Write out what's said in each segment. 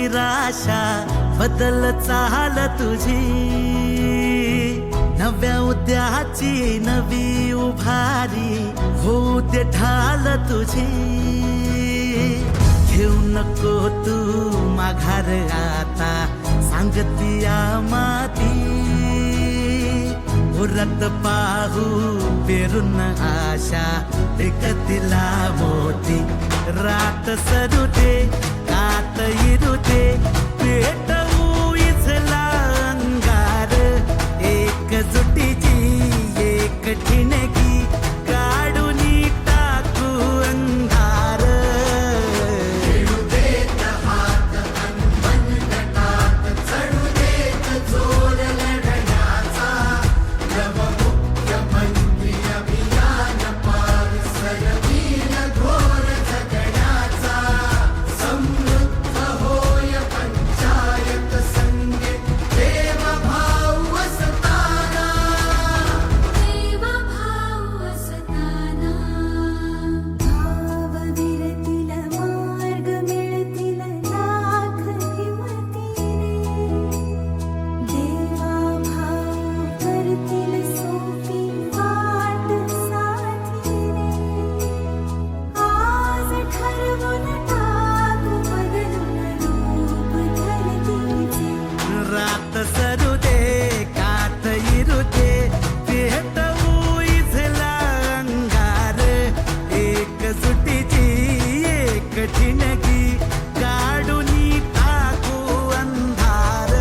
निराशा बदल चाल तुझी, नव्या उद्याची नवी उभारी होऊ दे ढाल तुझी. घेऊ नको तू माघार आता सांगतिया माती, उरत पाहू पेरून आशा विकतिला मोती. रात सरू दे कात इरू दे पेटवू इझला अंगार, एकजुटीची एक ठिणगी काढून टाकू अंधार. खेळू देत हात अन मनगटात चढू देत जोर लढण्याचा, नवमुख्यमंत्री अभियान पारसरवीर घोर जगण्याचा. समृद्ध होय पंचायत संगे देवभाव असताना, देवभाव असताना. भाव विरतील मार्ग मिळतील लाख हिमतीने, देवाभाव करतील सोपी वाट साथीने. आज ठरवून टाकू बदलून रूप धरतीचे, रात सरू दे कात इरू दे पेटवू इझला अंगार, एकजुटीची एक ठिणगी काढून टाकू अंधार.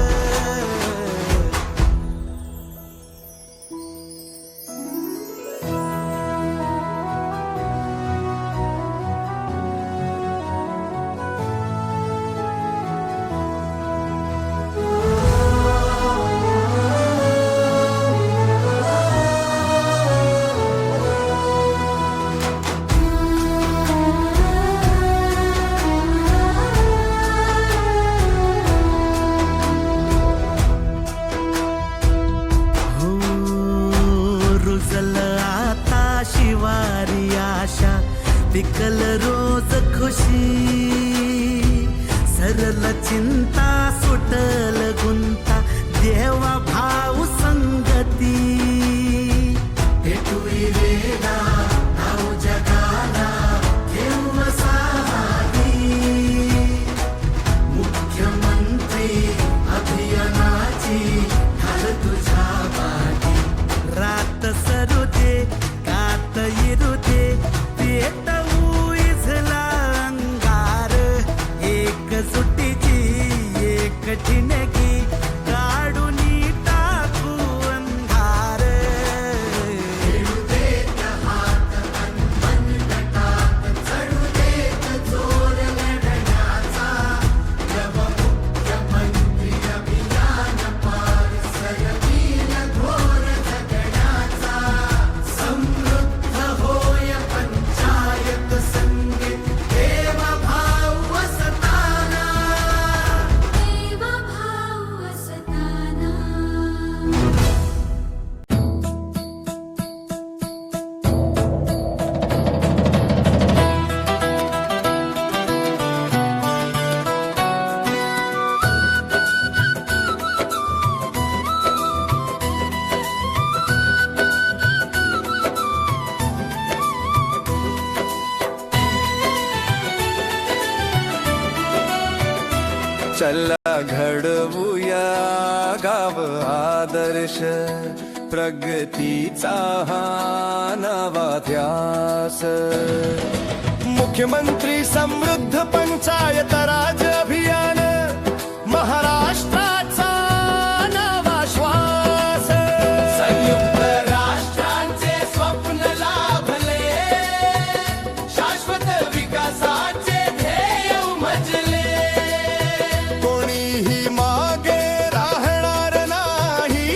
हो रुजल आता शिवारी आशा, पिकल रोज खुशी. सरल चिंता सुटल गुंता देवा भाऊ संगती. भेटू वेळा नाव जगाला घेऊ साहारी, मुख्यमंत्री अभियानाची ढाल तुझ्या पाठी. रात सरू दे कात इरू दे पेटवू इझला अंगार, एकजुटीची एक ठिणगी काढून टाकू अंधार. खेळू देत हात अन मनगटात चढू देत जोर लढण्याचा, नवमुख्यमंत्री अभियान पारसरवीर घोर जगण्याचा. समृद्ध होय पंचायत संगे देवभाव असताना, देवभाव असताना. चला घडवूया गाव आदर्श, प्रगतीचा हा नवा ध्यास. मुख्यमंत्री समृद्ध पंचायत राज अभियान, महाराष्ट्राचा नवा श्वास. संयुक्त राष्ट्रांचे स्वप्न लाभले, शाश्वत विकासाचे ध्येय उमजले. कोणीही मागे राहणार नाही,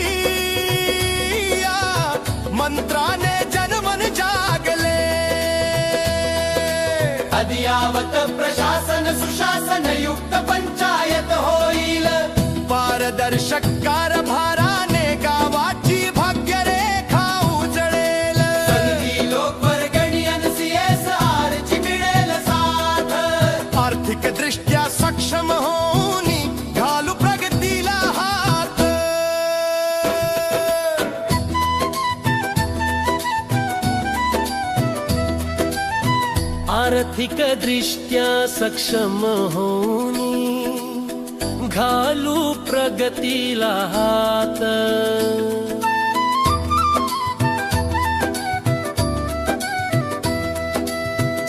या मंत्राने जनमन जागले. अद्यावत प्रशासन सुशासन युक्त पंचायत होईल, पारदर्शक कारभाराने गावाची भाग्यरेखा उजळेल. संधी लोकवर्गणी आणि CSR ची मिळेल साथ. आर्थिक दृष्ट्या सक्षम होऊन आर्थिक दृष्ट्या सक्षम होऊनी घालू प्रगतीला हात.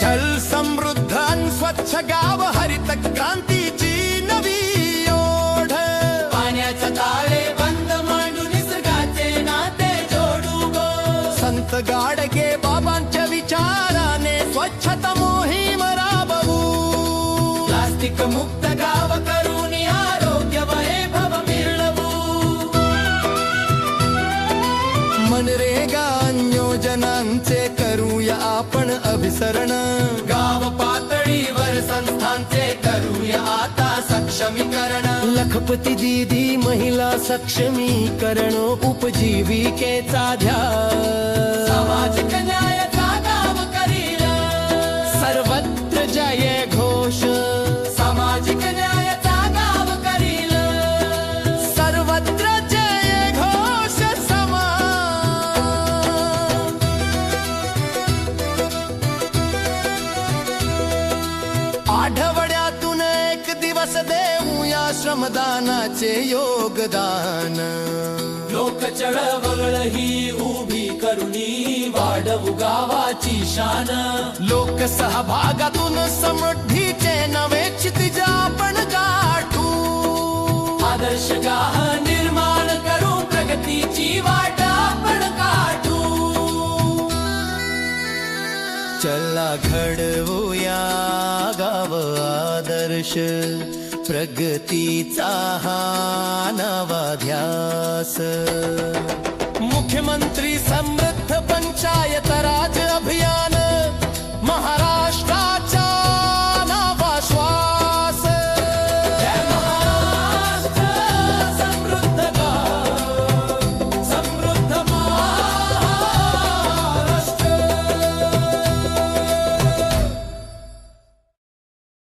जल समृद्ध अन स्वच्छ गाव हरित क्रांतीची नवी ओढ. पाण्याचा ताळे बंद मांडू निसर्गाचे नाते जोडू गो. संत गाडगे बाबांच्या विचाराने स्वच्छता मोहीम राबवू. प्लास्टिक मुक्त गाव करून आरोग्य वैभव मिळवू. मनरेगा योजनांचे करूया आपण अभिसरण. गाव पातळीवर संस्थांचे करूया आता सक्षमीकरण. लखपती दीदी महिला सक्षमीकरण उपजीविकेचा ध्यास. सामाजिक न्यायाचा गाव करील. सर्वत्र जय घोष. सामाजिक न्यायाचा गाव करील. सर्वत्र जय घोष समा. आठवड्यातून एक दिवस देऊया श्रमदानाचे योगदान. लोक चळवळ ही उभी करुणी वाढवू गावाची शान. लोक सहभागातून समृद्धीचे नवे क्षितिज आपण गाठू. आदर्श गाव निर्माण करू प्रगतीची वाट आपण काढू. चला घडवूया गाव आदर्श प्रगतीचा हा नवा ध्यास. मुख्यमंत्री समृद्ध पंचायत राज